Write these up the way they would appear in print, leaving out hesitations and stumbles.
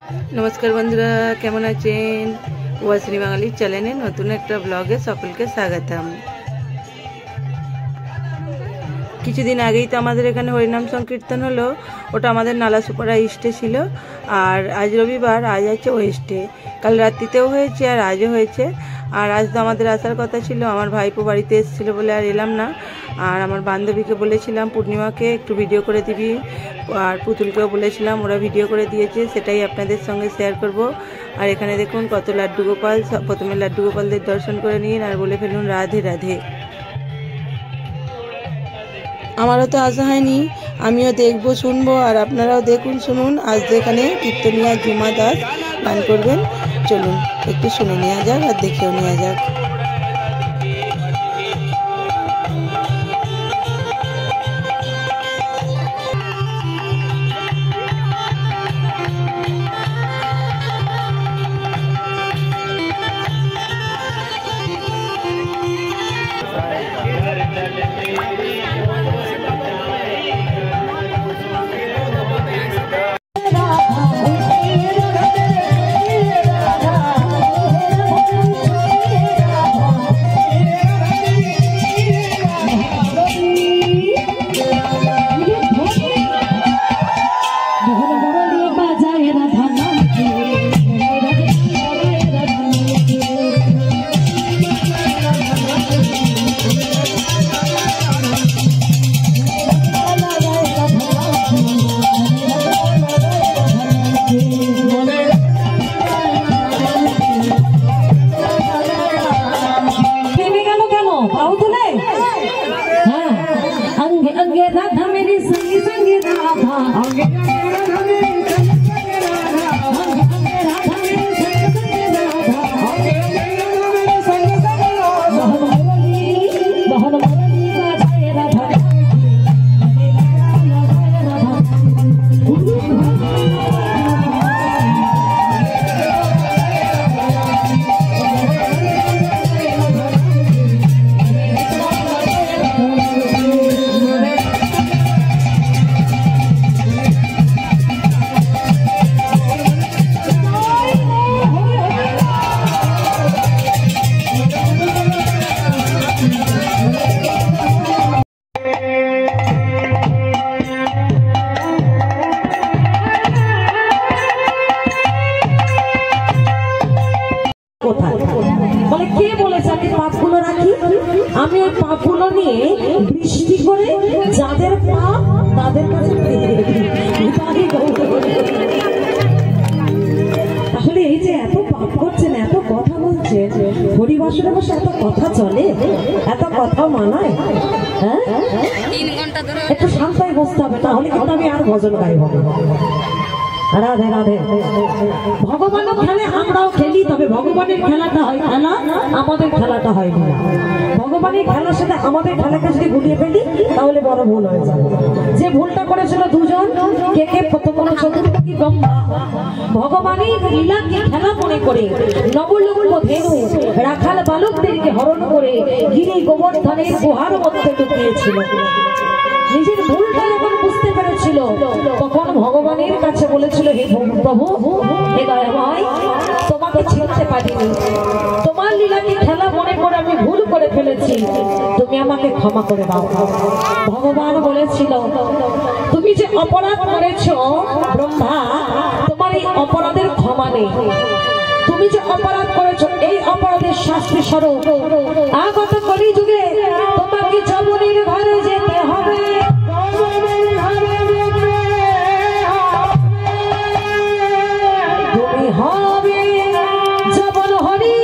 नमस्कार बंधुरा केमन आছেন ওয়াসিনী বাঙালি চ্যানেলে নতুন একটা ব্লগে সকলকে স্বাগতম। কিছুদিন আগেই তো আমাদের এখানে হরিনাম সংকীর্তন হলো, ওটা আমাদের নালাসুপাড়া ইস্টে ছিল। আর আজ রবিবার, আজ আছে ওয়েস্টে। কাল রাত্রিতেও হয়েছে আর আজও হয়েছে। আর আজ তো আমাদের আসার কথা ছিল, আমার ভাইপো বাড়িতে এসেছিলো বলে আর এলাম না। আর আমার বান্ধবীকে বলেছিলাম পূর্ণিমাকে একটু ভিডিও করে দিবি, আর পুতুলকেও বলেছিলাম, ওরা ভিডিও করে দিয়েছে, সেটাই আপনাদের সঙ্গে শেয়ার করব। আর এখানে দেখুন কত লাড্ডু গোপাল। প্রথমে লাড্ডু গোপালদের দর্শন করে নিন আর বলে ফেলুন রাধে রাধে। আমারও তো আসা হয়নি, আমিও দেখবো শুনবো, আর আপনারাও দেখুন শুনুন। আজ এখানে কীর্তনিয়া ঝুমা দাস গান করবেন, চলুন একটু শুনে নেওয়া যাক আর দেখেও নেওয়া যাক। আমি ওই পাপগুলো নিয়ে বৃষ্টি করে যাদের পাপ তাদের কাছে তাহলে এই যে এত পাপ করছেন, এত কথা বলছে, হরিবাসরে বসে এত কথা চলে, এত কথা মানায়, হ্যাঁ একটু শান্তায় বসতে হবে, তাহলে কিন্তু আমি আর ভজন গাইব। রাধে রাধে। ভগবানও খেলে, আমরাও খেলি, তবে ভগবানের খেলাটা হয় খেলা, আমাদের খেলাটা হয় না। ভগবানের খেলার সাথে আমাদের খেলাকে যদি গুলিয়ে ফেলি তাহলে বড় ভুল হয়ে যাবে। যে ভুলটা করেছিল দুজন, কে কে প্রথম চতুর্থী ব্রহ্মা, ভগবানের লীলাকে খেলা মনে করে নবলঙ্গ ধেনু রাখাল বালকদেরকে হরণ করে গিরি গোবর্ধনের গুহার মধ্যে ঢুকিয়েছিল। নিজের ভুলটা যখন বুঝতে পেরেছিল তখন ভগবানের কাছে বলেছিল, হে প্রভু, হে দয়াময়, তোমাকে চিনতে পারিনি, তোমার লীলাকে খেলা মনে করে আমি ভুল করে ফেলেছি, তুমি আমাকে ক্ষমা করে দাও। ভগবান বলেছিল, তুমি যে অপরাধ করেছো ব্রহ্মা, তোমার এই অপরাধের ক্ষমা নেই। তুমি যে অপরাধ করেছো এই অপরাধের শাস্তি স্বরূপ আগত কলিযুগে তোমাকে যমুনের ঘরে যেতে হবে। তুমি হবে যমন হরি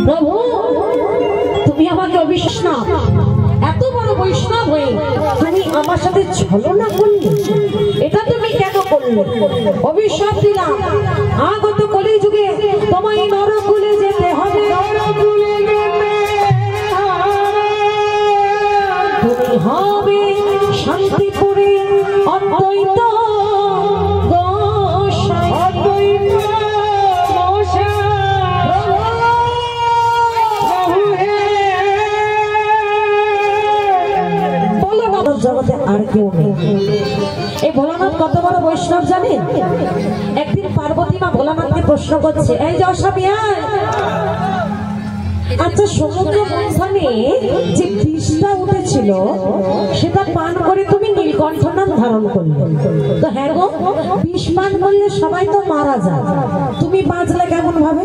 প্রভু, তুমি আমাকে অবিশ্বাস, এত বড় বৈষ্ণব হয়ে তুমি আমার সাথে ছলনা করলে, এটা তুমি কেন করলে? অভিশাপ দিলাম, আগত কলিযুগে তোমায় নরকুলে যেতে হবে। তুমি হবে শান্তিপুরে অদ্বৈত বৈষ্ণব জগতে আর কেউ নেই। এই ভোলানাথ কত বড় বৈষ্ণব জানেন? একদিন পার্বতী মা ভোলানাথকে প্রশ্ন করছে, এই যে অস্বামী, আচ্ছা সমুদ্র মন্থনে যে বিষটা উঠেছিল সেটা পান করে তুমি নীলকণ্ঠ নাম ধারণ করলে, তো হ্যাঁ গো, বিষ পান করলে সবাই তো মারা যায়, তুমি বাঁচলে কেমন ভাবে?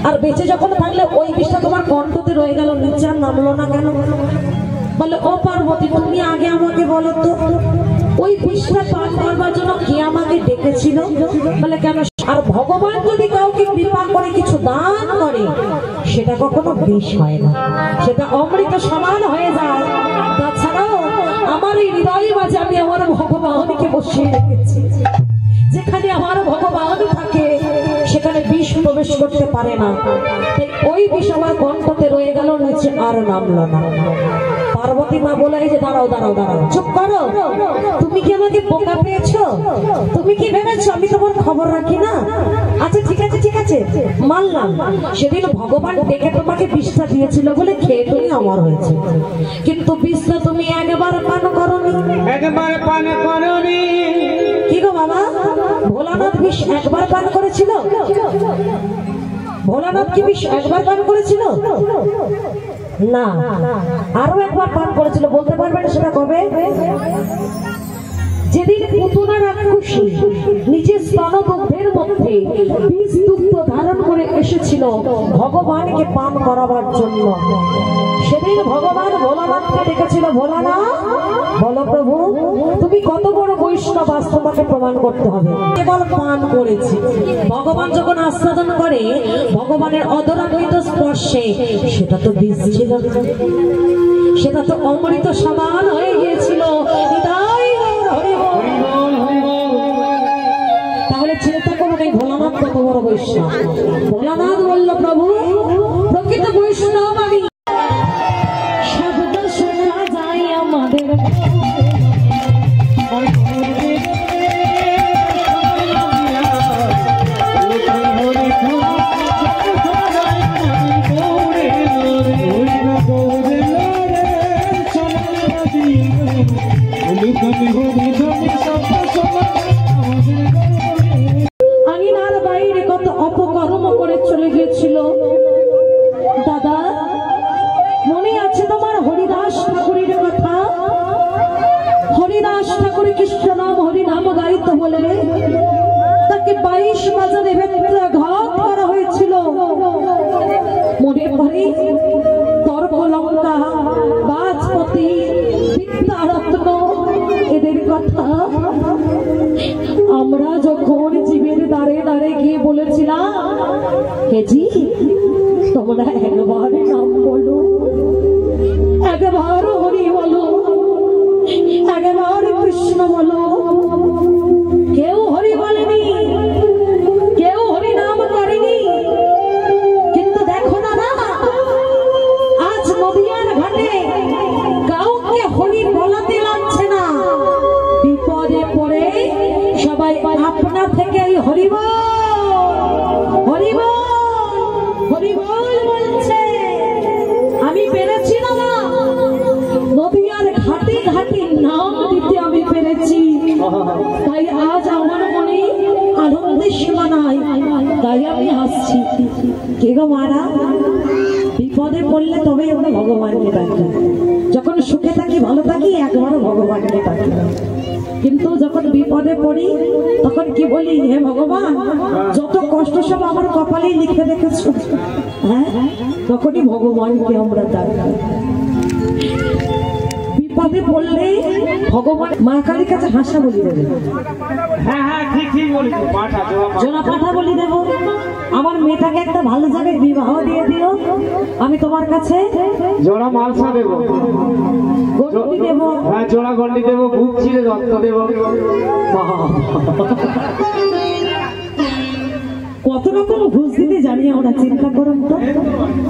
আর বেঁচে যখন থাকলে ওই বিষটা তোমার কণ্ঠতে রয়ে গেল, নিচে আর নামলো না কেন? বলে, ও পার্বতী, তুমি আগে আমাকে বলো তো, ওই বিষটা পান করবার জন্য কে আমাকে ডেকেছিল? বলে, কেন? আর ভগবান যদি কাউকে কৃপা করে কিছু দান করে সেটা কখনো বিষ হয় না, সেটা অমৃত সমান হয়ে যায়। তাছাড়াও আমার এই হৃদয় মাঝে আমি আমার ভগবানকে বসিয়ে রেখেছি, যেখানে আমার ভগবান থাকে সেখানে বিষ প্রবেশ করতে পারে না, তাই ওই বিষ আমার কণ্ঠতে রয়ে গেল, নিচে আর নামলো না। পার্বতী মা বলে, এই যে দাঁড়াও দাঁড়াও দাঁড়াও, চুপ করো, তুমি কি আমাকে বোকা পেয়েছো? তুমি কি ভেবেছো আমি তোমার খবর রাখি না? আচ্ছা ঠিক আছে ঠিক আছে, মানলাম, সেদিন ভগবান ডেকে তোমাকে বিষটা দিয়েছিল বলে খেয়ে তুমি অমর হয়েছে, কিন্তু বিষটা তুমি একবার পান করোনি। একবার পান করোনি। কি গো বাবা, ভোলানাথ বিষ একবার পান করেছিল? ভোলানাথ কি বিষ একবার পান করেছিল? না, আরো একবার পান করেছিল। বলতে পারবেন সেটা কবে? যেদিন পুতনা রাক্ষসী নিজের স্তনদুগ্ধের মধ্যে বীজ দুগ্ধ ধারণ করে এসেছিল ভগবানকে পান করাবার জন্য, সেদিন ভগবান ভোলানাথকে ডেকেছিল, ভোলানাথ বলো প্রভু তুমি কত বড় বৈষ্ণব, আজ তোমাকে প্রমাণ করতে হবে। কেবল পান করেছি। ভগবান যখন আস্বাদন করে ভগবানের অদরামৃত স্পর্শে সেটা তো বীজ ছিল, সেটা তো অমৃত সমান হয়ে গিয়েছিল। তাহলে চিন্তা করুন এই ভোলানাথ কত বড় বৈষ্ণব। ভোলানাথ বলল, প্রভু প্রকৃত বৈষ্ণব আমি, শব্দ শোনা যায় আমাদের আঙিনার বাইরে কত অপকর্ম করে চলে গিয়েছিল। দাদা মনে আছে তোমার হরিদাস ঠাকুরের কথা? হরিদাস ঠাকুর কৃষ্ণ নাম হরিনাম গাইতে বলে তাকে 22 বাজারে বেত্রাঘাত করা হয়েছিল। মনে পড়ে তর্কলঙ্কা, বাজপতি, বিদ্যারত্ন এদের কথা? আমরা যখন জীবের দ্বারে দ্বারে গিয়ে বলেছিলাম, হে জি তোমরা একবার নাম বলো, একবার হরি বলো, একবার কৃষ্ণ বলো, কেউ হরি বলেনি, কেউ হরি নাম করেনি। কিন্তু দেখো না আজ নদিয়ার ঘাটে কাউকে হরি বলাতে লাগছে না, বিপদে পড়ে সবাই আপনা থেকেই হরিবল হরিবল হরিবল বলছে। আমি পেরেছি না নদিয়ার ঘাটে ঘাটে নাম দিতে আমি পেরেছি, তাই আজ আমার মনে আনন্দের সীমা নাই, তাই আমি হাসছি। কে গো মারা, বিপদে পড়লে তবে আমরা ভগবানকে ডাকি, যখন সুখে থাকি ভালো থাকি একবারও ভগবানকে ডাকি, কিন্তু যখন বিপদে পড়ি তখন কি বলি, হে ভগবান যত কষ্ট সব আমার কপালেই লিখে রেখেছো, হ্যাঁ তখনই ভগবানকে আমরা ডাকি। বিপদে পড়লে ভগবান মা কালীর কাছে হাসা বলি দেবে, হ্যাঁ হ্যাঁ ঠিক ঠিক বলেছো, জোড়া পাঠা বলি দেব, আমার মেয়েটাকে একটা ভালো জায়গায় বিবাহ দিয়ে দিও, আমি তোমার কাছে জোড়া মালসা দেবো, গন্ডি দেব, হ্যাঁ জোড়া গন্ডি দেবো, বুক ছিঁড়ে রক্ত দেবো। কত রকম ঘুষ দিতে জানি আমরা, চিন্তা করুন তো।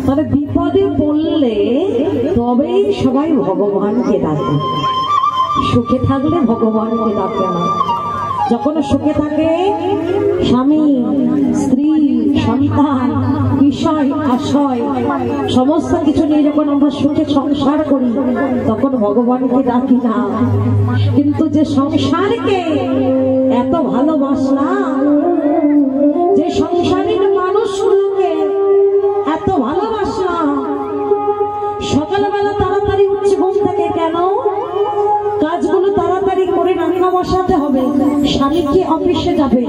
তবে বিপদে পড়লে তবেই সবাই ভগবানকে ডাকে, সুখে থাকলে ভগবানকে ডাকে না। যখন সুখে থাকে স্বামী স্ত্রী সন্তান বিষয় আশয় সমস্ত কিছু নিয়ে যখন আমরা সুখে সংসার করি তখন ভগবানকে ডাকি না, কিন্তু যে সংসারকে এত ভালোবাসলাম, যে সংসারের মানুষগুলোকে এত ভালোবাসলাম, সকালবেলা তাড়াতাড়ি উঠছে ঘুম থেকে, কেন? কাজগুলো তাড়াতাড়ি করে রান্না বসাতে হবে, স্বামীকে অফিসে যাবে,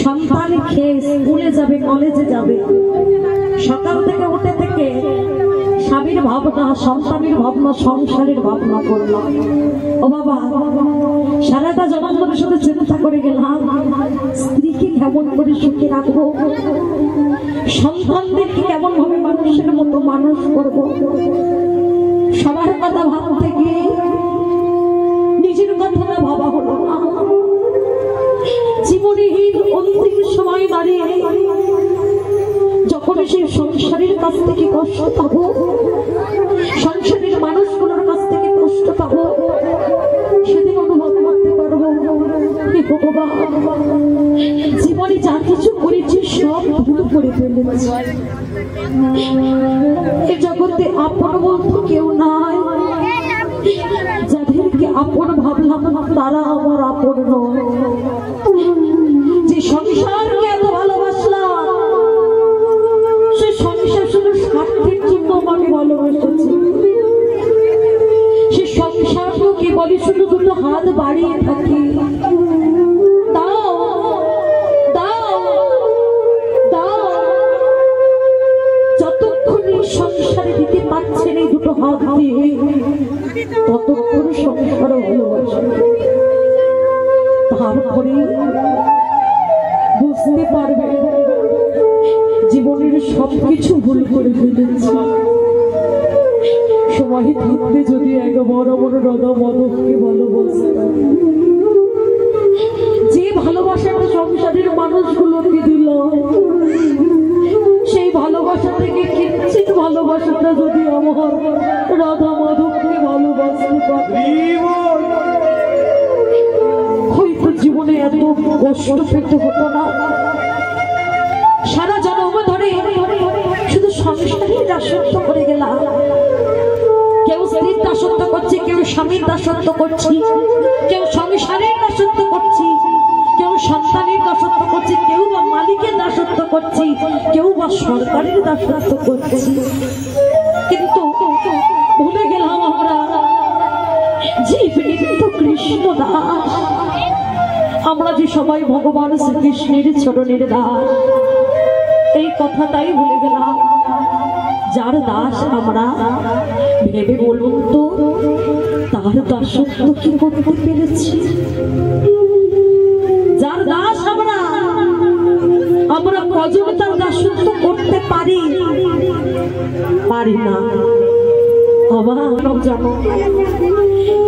সন্তান খেয়ে স্কুলে যাবে, কলেজে যাবে। সকাল থেকে উঠে থেকে স্বামীর ভাবনা, সন্তানের ভাবনা, সংসারের ভাবনা করলাম। ও বাবা, সারাটা জন্ম ধরে শুধু চিন্তা করে গেলাম স্ত্রীকে কেমন করে সুখে রাখবো, সন্তানদেরকে কেমন ভাবে মানুষের মতো মানুষ করব। সবার কথা ভাবতে গিয়ে নিজের কথাটা ভাবা হলো না। জীবনের অন্তিম সময় দাঁড়িয়ে যখন সেই সংসারের কাছ থেকে কষ্ট পাবো, সংসারের মানুষগুলোর কাছ থেকে কষ্ট পাবো, সেদিন অনুভব করতে পারবো জীবনে যা কিছু করেছি সব ভুল করে ফেলেছি। এই জগতে আপন বলতে কেউ নাই, যাদেরকে আপন ভাবলাম তারা আমার আপন নয়। যে সংসারকে এত ভালোবাসলাম সে সংসার শুধু স্বার্থের জন্য আমি ভালোবাসেছি। সে সংসারকে বলি শুধু দুটো হাত বাড়িয়ে থাকি, দাও দাও দাও, যতক্ষণ এই সংসারে দিতে পারছেন এই দুটো হাত দিয়ে ততক্ষণ সংসার ভালোবাসে। তারপরে বুঝতে পারবে জীবনের সবকিছু ভুল করে ফেলেছি। সময় থাকতে যদি এক বড় বড় রদা মদককে ভালোবাসতাম, যে ভালোবাসাটা সংসারের মানুষগুলোকে দিল, সেই ভালোবাসা থেকে কিঞ্চিত ভালোবাসাটা যদি আমার রাধা মাধবকে ভালোবাসতে পারি, হয়তো জীবনে এত কষ্ট পেতে হতো না। সারা জন্ম ধরে শুধু সংসারের দাসত্ব করে গেলাম। কেউ স্ত্রীর দাসত্ব করছে, কেউ স্বামীর দাসত্ব করছি, কেউ সংসারের দাসত্ব করছি, কেউ সন্তানের দাসত্ব করছি, কেউ বা মালিকের দাসত্ব করছি, কেউ বা সরকারের দাসত্ব করছি। কিন্তু ভুলে গেলাম আমরা জীবনিত কৃষ্ণ দাস, আমরা যে সবাই ভগবান শ্রীকৃষ্ণের চরণের দাস, এই কথাটাই ভুলে গেলাম। যার দাস আমরা, ভেবে বলুন তো তার দাসত্ব কি করতে পেরেছি? যার দাস আমরা, আমরা কজন তার দাসত্ব করতে পারি? পারি না।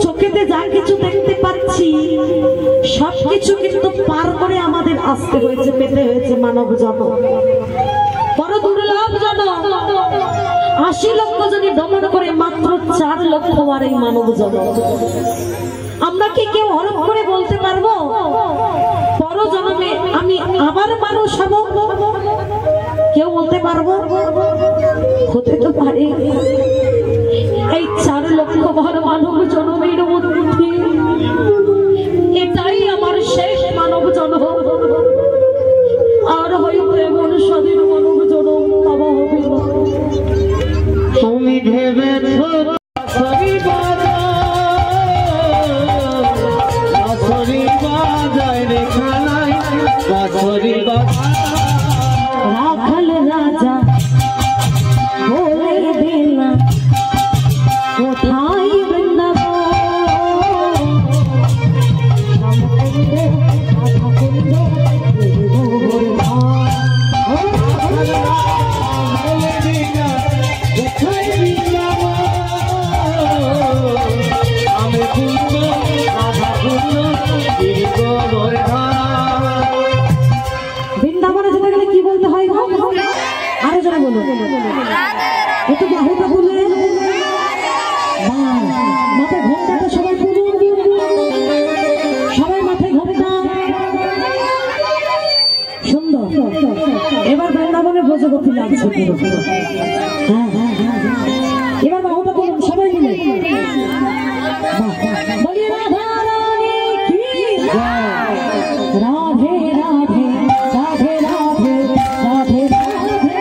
চোখেতে যা কিছু দেখতে পাচ্ছি সবকিছু কিন্তু পার করে আমাদের আসতে হয়েছে, পেতে হয়েছে মানব জন্ম। বড় দুর্লভ জন্ম। ৮০ লক্ষ জনে দমন করে মাত্র ৪ লক্ষ বার এই মানব জন্ম। আমরা কি কেউ হরফ করে বলতে পারবো পর জন্মে আমি আবার মানুষ হব? কেউ বলতে পারবো? হতে তো পারে। এই ৪ লক্ষ বার মানব জন্মের মধ্যে এটাই আমার শেষ মানব জন্ম। আর হয়তো এমন স্বাধীন মানব জন্ম পাওয়া হবে না। তুমি ভেবেছ রাখাল রাজা বলে দিল কোথায় বৃন্দাবনে এবার বাহুটা করুন সবাই মিলে বলি রাধা রানী কি রাধে রাধে রাধে রাধে রাধে রাধে রাধে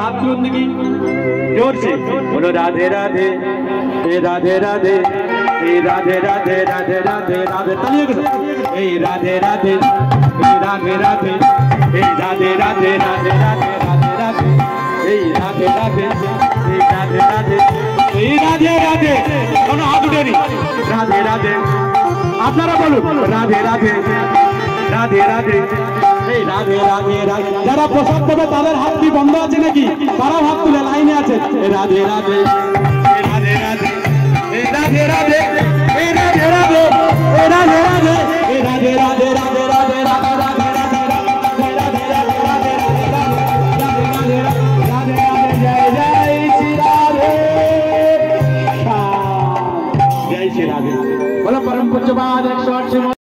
हाथ तुरंत की जोर से बोलो राधे राधे हे राधे राधे हे राधे राधे राधे राधे राधे तालियों के साथ हे राधे राधे हे राधे राधे हे राधे राधे राधे राधे राधे राधे हे राधे राधे हे राधे राधे हे राधे राधे दोनों हाथ उठे नहीं राधे राधे আপনারা বলুন রাধে রাধে রাধে রাধে এই রাধে রাধে রাধে যারা প্রসাদ দেবে তাদের হাত কি বন্ধ আছে নাকি তারাও হাত তুলে লাইনে আছে রাধে রাধে রাধে রাধে রাধে রাধে রাধে রাধে রাধে রাধে রাধে রাধে রাধে রাধে রাধে রাধে जय जय श्री राधे जय श्री राधे बोलो परम पूज्य बाद 108